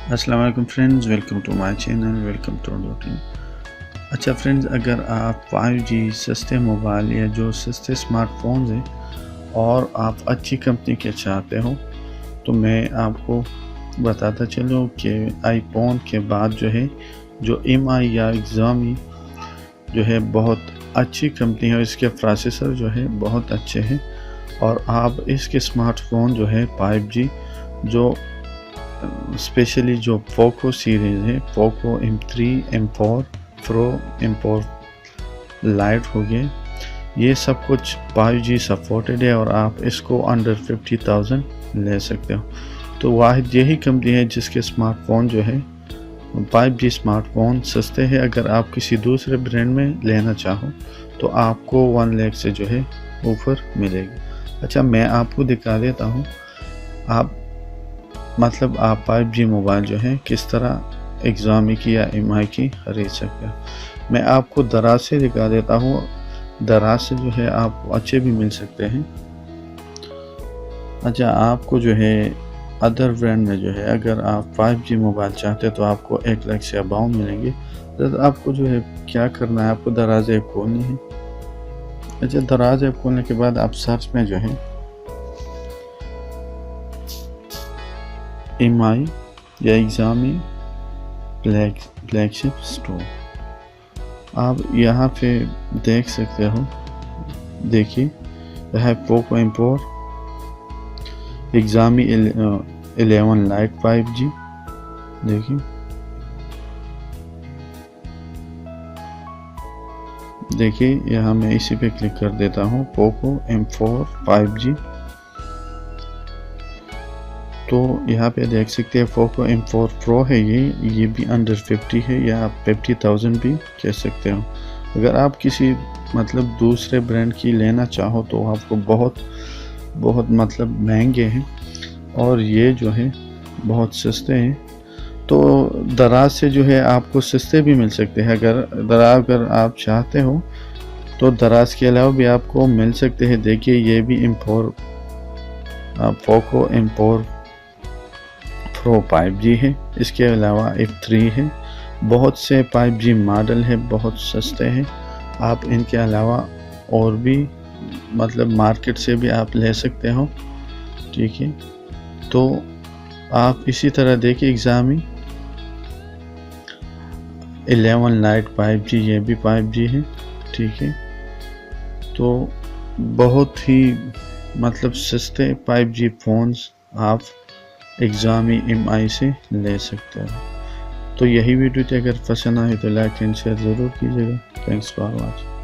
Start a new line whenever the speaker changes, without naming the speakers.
अस्सलाम वालेकुम friends, welcome to my channel, welcome to routine. अच्छा फ्रेंड्स, अगर आप 5G सस्ते मोबाइल या जो सस्ते स्मार्टफोन्स हैं और आप अच्छी कंपनी के चाहते हो तो मैं आपको बताता चलूँ कि आईफोन के बाद जो MI या Xiaomi जो है बहुत अच्छी कंपनी है। इसके प्रोसेसर जो है बहुत अच्छे हैं और आप इसके स्मार्टफोन जो है 5G जो स्पेशली जो पोको सीरीज़ है, Poco M3, M4 pro, M4 light हो गए, ये सब कुछ 5G सपोर्टेड है और आप इसको अंडर 50,000 ले सकते हो। तो वाहिद यही कंपनी है जिसके स्मार्टफोन जो है 5G स्मार्टफोन सस्ते हैं। अगर आप किसी दूसरे ब्रांड में लेना चाहो तो आपको 1 लाख से जो है ऑफ़र मिलेगी। अच्छा, मैं आपको दिखा देता हूँ आप आप 5G मोबाइल जो है किस तरह Xiaomi की या MI की खरीद सकते हो। मैं आपको दराज से दिखा देता हूँ। दराज से जो है आप अच्छे भी मिल सकते हैं। अच्छा, आपको जो है अदर ब्रांड में जो है अगर आप 5G मोबाइल चाहते हैं तो आपको 1 लाख से अबाउ मिलेंगे। तो आपको जो है क्या करना है, आपको दराज ऐप खोलनी है। अच्छा, दराज ऐप खोलने के बाद आप सर्च में जो है MI या Xiaomi फ्लैगशिप स्टोर आप यहाँ पे देख सकते हो। देखिए, यह है Poco M4, Xiaomi 11 light 5G। देखिए यहाँ मैं इसी पे क्लिक कर देता हूँ, पोको M4 5G। तो यहाँ पे देख सकते हैं पोको M4 प्रो है, ये भी अंडर 50 है या आप 50,000 भी कह सकते हो। अगर आप किसी दूसरे ब्रांड की लेना चाहो तो आपको बहुत महंगे हैं और ये जो है बहुत सस्ते हैं। तो दराज से जो है आपको सस्ते भी मिल सकते हैं। अगर आप चाहते हो तो दराज के अलावा भी आपको मिल सकते हैं। देखिए, ये भी पोको M4 प्रो 5G है। इसके अलावा F3 है। बहुत से 5G मॉडल है, बहुत सस्ते हैं। आप इनके अलावा और भी मार्केट से भी आप ले सकते हो, ठीक है। तो आप इसी तरह देखिए, Xiaomi 11 लाइट 5G, ये भी 5G है, ठीक है। तो बहुत ही सस्ते 5G फ़ोन्स आप Xiaomi MI से ले सकते हो। तो यही वीडियो थी। अगर पसंद आए तो लाइक एंड शेयर ज़रूर कीजिएगा। Thanks for watching.